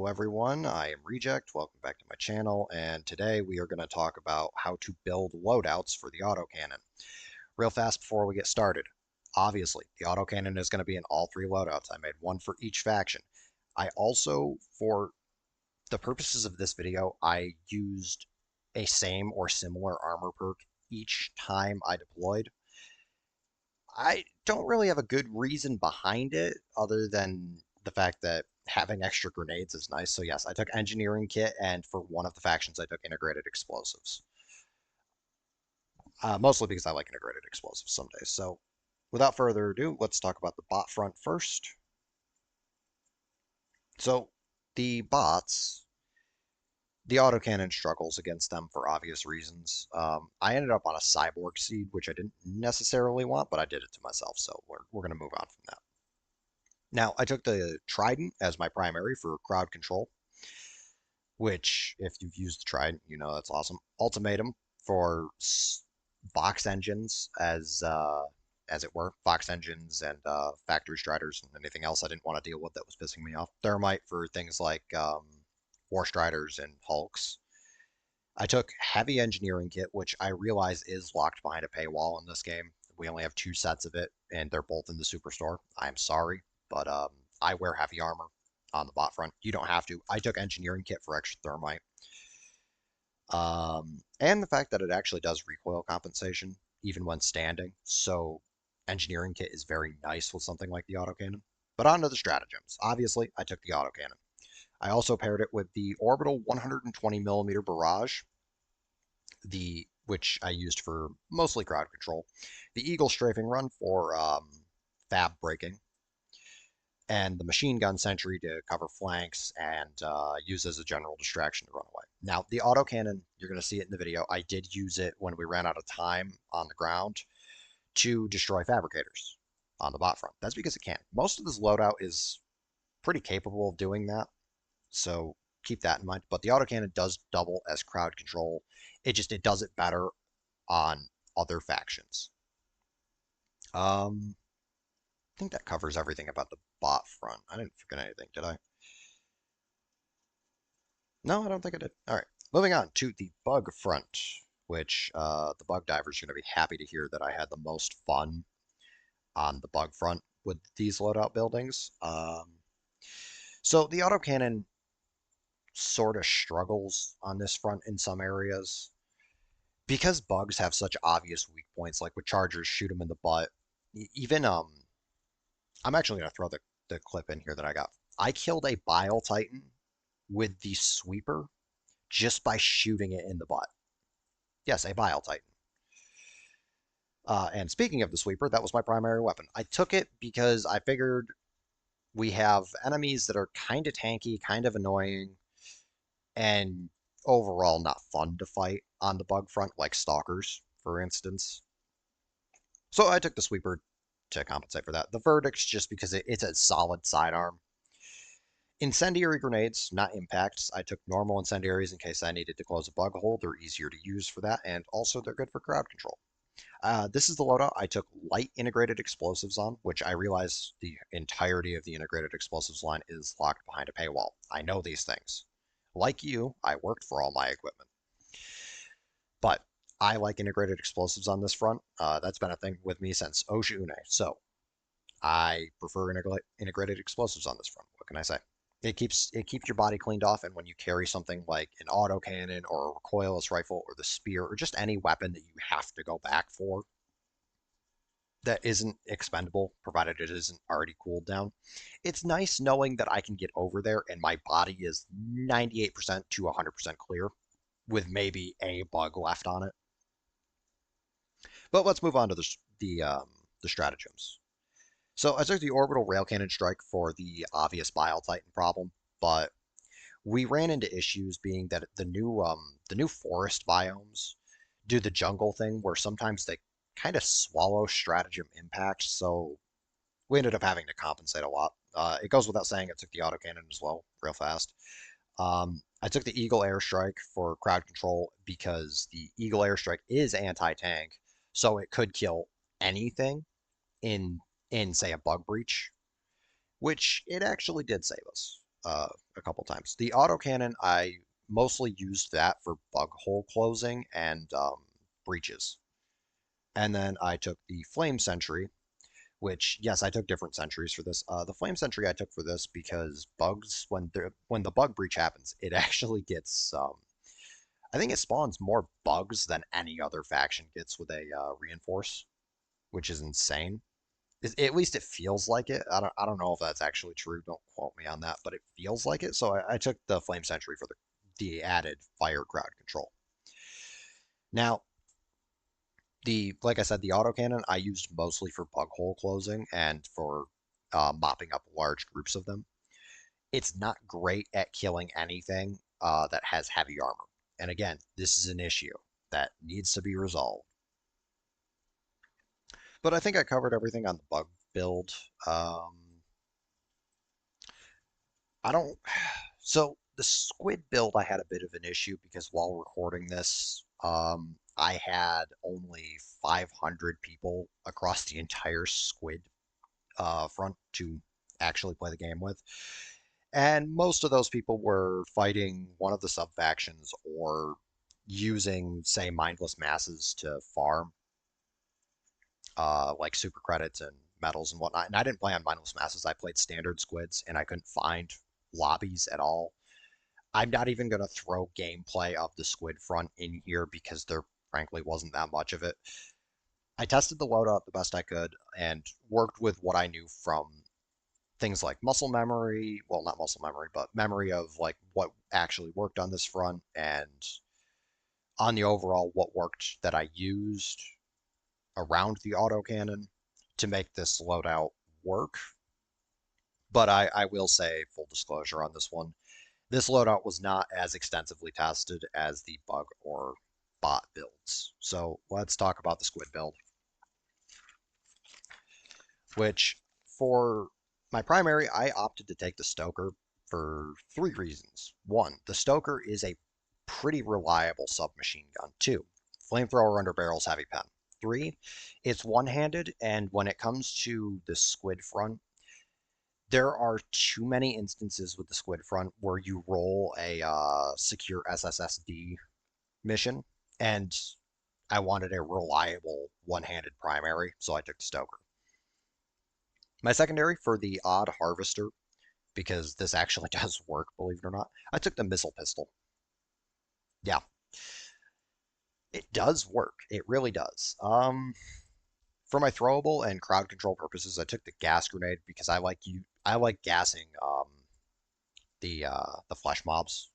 Hello everyone, I am Reject, welcome back to my channel, and today we are going to talk about how to build loadouts for the autocannon. Real fast before we get started, obviously the autocannon is going to be in all three loadouts. I made one for each faction. I also, for the purposes of this video, I used a same or similar armor perk each time I deployed. I don't really have a good reason behind it other than the fact that having extra grenades is nice. So yes, I took engineering kit, and for one of the factions, I took integrated explosives. Mostly because I like integrated explosives some days. So without further ado, let's talk about the bot front first. So the bots, the autocannon struggles against them for obvious reasons. I ended up on a cyborg seed, which I didn't necessarily want, but I did it to myself. So we're going to move on from that. Now, I took the Trident as my primary for crowd control, which, if you've used the Trident, you know that's awesome. Ultimatum for box engines, as it were, box engines and factory striders and anything else I didn't want to deal with that was pissing me off. Thermite for things like war striders and hulks. I took heavy engineering kit, which I realize is locked behind a paywall in this game. We only have 2 sets of it, and they're both in the superstore. I'm sorry, but I wear heavy armor on the bot front. You don't have to. I took engineering kit for extra thermite. And the fact that it actually does recoil compensation, even when standing. So engineering kit is very nice with something like the autocannon. But on to the stratagems. Obviously, I took the autocannon. I also paired it with the orbital 120mm barrage, which I used for mostly crowd control, the Eagle strafing run for fab breaking, and the machine gun sentry to cover flanks and use as a general distraction to run away. Now, the autocannon, you're going to see it in the video. I did use it when we ran out of time on the ground to destroy fabricators on the bot front. That's because it can. Most of this loadout is pretty capable of doing that, so keep that in mind. But the autocannon does double as crowd control. It does it better on other factions. I think that covers everything about the bot front. I didn't forget anything, did I? No, I don't think I did. All right, moving on to the bug front, which the bug divers are going to be happy to hear that I had the most fun on the bug front with these loadout buildings. So the autocannon sort of struggles on this front in some areas because bugs have such obvious weak points. Like with chargers, shoot them in the butt. Even I'm actually going to throw the clip in here that I got. I killed a Bile Titan with the sweeper just by shooting it in the butt. Yes, a Bile Titan. And speaking of the sweeper, that was my primary weapon. I took it because I figured we have enemies that are kind of tanky, kind of annoying, and overall not fun to fight on the bug front, like stalkers, for instance. So I took the sweeper to compensate for that. The verdict's just because it's a solid sidearm. Incendiary grenades, not impacts. I took normal incendiaries in case I needed to close a bug hole. They're easier to use for that, and also they're good for crowd control. This is the loadout I took light integrated explosives on, which I realize the entirety of the integrated explosives line is locked behind a paywall. I know these things. Like you, I worked for all my equipment. But I like integrated explosives on this front. That's been a thing with me since Osha Une. So I prefer integrated explosives on this front. What can I say? It keeps your body cleaned off, and when you carry something like an autocannon or a recoilless rifle or the spear or just any weapon that you have to go back for that isn't expendable, provided it isn't already cooled down, it's nice knowing that I can get over there and my body is 98% to 100% clear with maybe a bug left on it. But let's move on to the stratagems. So I took the orbital rail cannon strike for the obvious Bile Titan problem, but we ran into issues being that the new forest biomes do the jungle thing where sometimes they kind of swallow stratagem impact, so we ended up having to compensate a lot. It goes without saying I took the autocannon as well, real fast. I took the Eagle airstrike for crowd control because the Eagle airstrike is anti-tank, so it could kill anything in say a bug breach, which it actually did save us. a couple times. The autocannon, I mostly used that for bug hole closing and breaches. And then I took the flame sentry, which yes, I took different sentries for this. The flame sentry I took for this because bugs when the bug breach happens, it actually gets I think it spawns more bugs than any other faction gets with a reinforce, which is insane. At least it feels like it. I don't know if that's actually true. Don't quote me on that, but it feels like it. So I took the flame sentry for the added fire crowd control. Now the like I said, the autocannon I used mostly for bug hole closing and for mopping up large groups of them. It's not great at killing anything that has heavy armor. And again, this is an issue that needs to be resolved. But I think I covered everything on the bug build. I don't. So the squid build, I had a bit of an issue because while recording this, I had only 500 people across the entire squid front to actually play the game with. And most of those people were fighting one of the sub factions or using, say, mindless masses to farm, like super credits and medals and whatnot. And I didn't play on mindless masses. I played standard squids, and I couldn't find lobbies at all. I'm not even going to throw gameplay of the squid front in here because there frankly wasn't that much of it. I tested the loadout the best I could and worked with what I knew from things like muscle memory, well, not muscle memory, but memory of like what actually worked on this front and on the overall what worked that I used around the autocannon to make this loadout work. But I will say, full disclosure on this one, this loadout was not as extensively tested as the bug or bot builds. So let's talk about the squid build, which for my primary, I opted to take the Stoker for three reasons. One, the Stoker is a pretty reliable submachine gun. Two, flamethrower under barrels, heavy pen. Three, it's one-handed, and when it comes to the squid front, there are too many instances with the squid front where you roll a secure SSSD mission, and I wanted a reliable one-handed primary, so I took the Stoker. My secondary for the odd harvester, because this actually does work, believe it or not, I took the missile pistol. Yeah, it does work. It really does. For my throwable and crowd control purposes, I took the gas grenade because I like gassing the flesh mobs.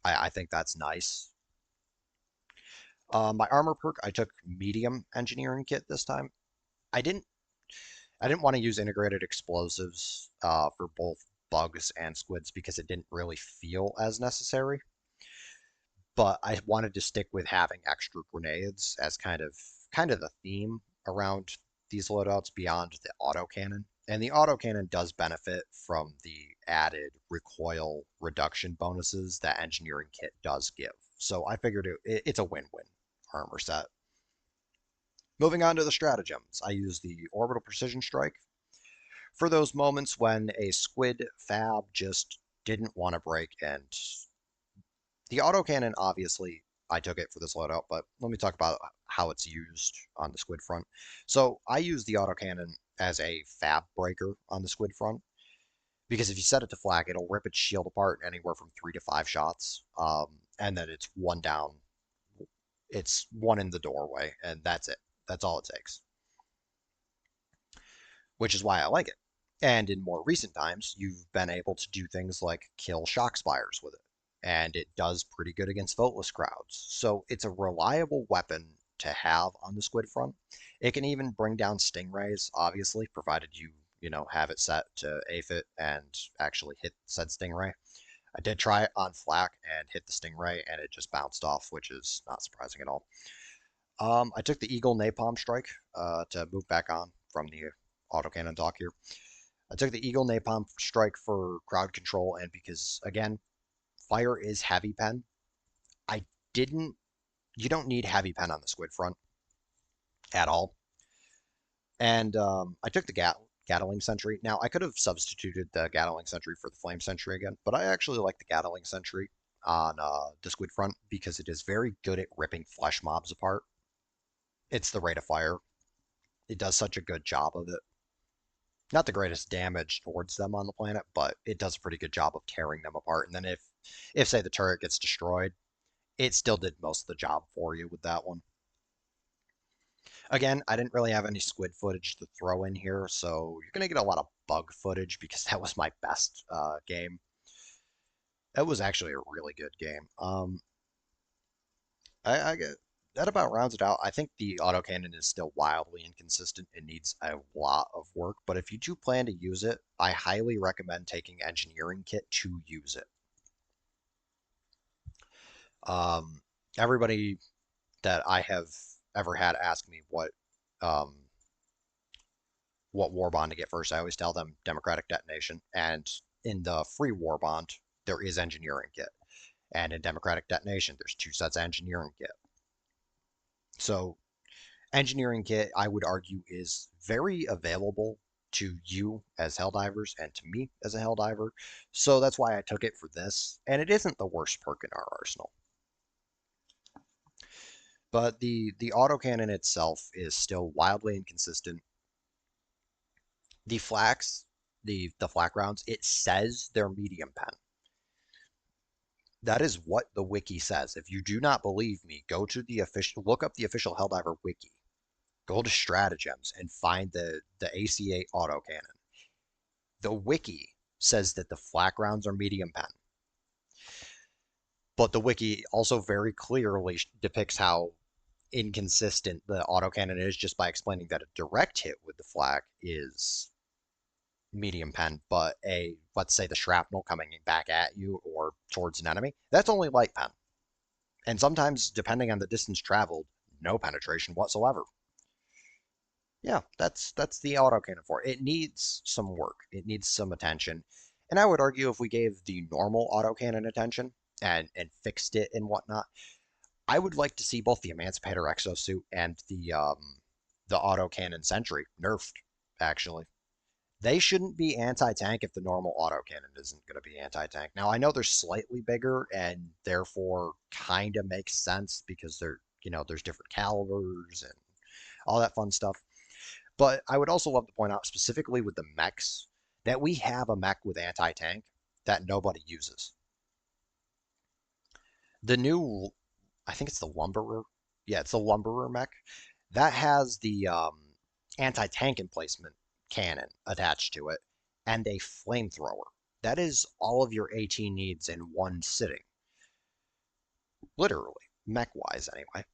I think that's nice. My armor perk, I took medium engineering kit this time. I didn't I didn't want to use integrated explosives for both bugs and squids because it didn't really feel as necessary. But I wanted to stick with having extra grenades as kind of the theme around these loadouts beyond the autocannon. And the autocannon does benefit from the added recoil reduction bonuses that engineering kit does give. So I figured it's a win-win armor set. Moving on to the stratagems, I use the orbital precision strike for those moments when a squid fab just didn't want to break. And the autocannon, obviously, I took it for this loadout, but let me talk about how it's used on the squid front. So I use the autocannon as a fab breaker on the squid front because if you set it to flak, it'll rip its shield apart anywhere from 3 to 5 shots, and then it's one down. It's one in the doorway, and that's it. That's all it takes, which is why I like it. And in more recent times, you've been able to do things like kill shock spires with it, and it does pretty good against voteless crowds. So it's a reliable weapon to have on the squid front. It can even bring down stingrays, obviously, provided you have it set to aphid and actually hit said stingray. I did try it on flak and hit the stingray, and it just bounced off, which is not surprising at all. I took the Eagle Napalm Strike to move back on from the autocannon dock here. I took the Eagle Napalm Strike for crowd control, and because, again, fire is heavy pen. I didn't, you don't need heavy pen on the squid front at all. And I took the Gatling Sentry. Now, I could have substituted the Gatling Sentry for the Flame Sentry again, but I actually like the Gatling Sentry on the Squid Front because it is very good at ripping flesh mobs apart. It's the rate of fire. It does such a good job of it. Not the greatest damage towards them on the planet, but it does a pretty good job of tearing them apart. And then if say the turret gets destroyed, it still did most of the job for you with that one. Again, I didn't really have any squid footage to throw in here, so you're gonna get a lot of bug footage because that was my best game. It was actually a really good game. I get that about rounds it out. I think the autocannon is still wildly inconsistent. It needs a lot of work, but if you do plan to use it, I highly recommend taking engineering kit to use it. Um, Everybody that I have ever had ask me um, what war bond to get first, I always tell them Democratic Detonation. And in the free war bond, there is engineering kit. And in Democratic Detonation, there's two sets of engineering kit. So engineering kit, I would argue, is very available to you as Helldivers and to me as a Helldiver. So that's why I took it for this. And it isn't the worst perk in our arsenal. But the autocannon itself is still wildly inconsistent. The flax, the flak rounds, it says they're medium pen. That is what the wiki says. If you do not believe me, go to the official, look up the official Helldiver wiki. Go to stratagems and find the AC8 autocannon. The wiki says that the flak rounds are medium pen, but the wiki also very clearly depicts how inconsistent the autocannon is just by explaining that a direct hit with the flak is medium pen, but a, let's say, the shrapnel coming back at you or towards an enemy, that's only light pen. And sometimes, depending on the distance traveled, no penetration whatsoever. Yeah, that's the autocannon for it. It needs some work. It needs some attention. And I would argue if we gave the normal autocannon attention and fixed it and whatnot, I would like to see both the Emancipator exosuit and the autocannon sentry nerfed, actually. They shouldn't be anti-tank if the normal autocannon isn't going to be anti-tank. Now, I know they're slightly bigger and therefore kind of makes sense because they're, there's different calibers and all that fun stuff. But I would also love to point out specifically with the mechs that we have a mech with anti-tank that nobody uses. The new, I think it's the Lumberer. Yeah, it's the Lumberer mech. That has the anti-tank emplacement cannon attached to it and a flamethrower. That is all of your AT needs in one sitting. Literally, mech-wise anyway.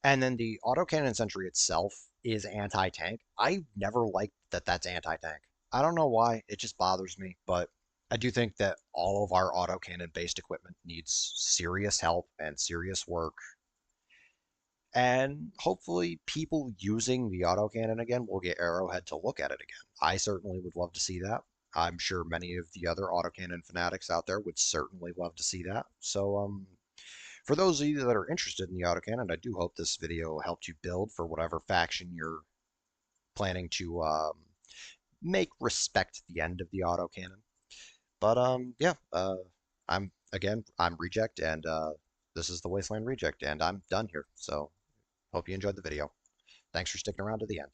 And then the autocannon sentry itself is anti-tank. I never liked that that's anti-tank. I don't know why, it just bothers me, but I do think that all of our autocannon based equipment needs serious help and serious work. And hopefully people using the autocannon again will get Arrowhead to look at it again. I certainly would love to see that. I'm sure many of the other autocannon fanatics out there would certainly love to see that. So for those of you that are interested in the autocannon, I do hope this video helped you build for whatever faction you're planning to make respect the end of the autocannon. But yeah, I'm Reject, and this is the Wasteland Reject, and I'm done here. So hope you enjoyed the video. Thanks for sticking around to the end.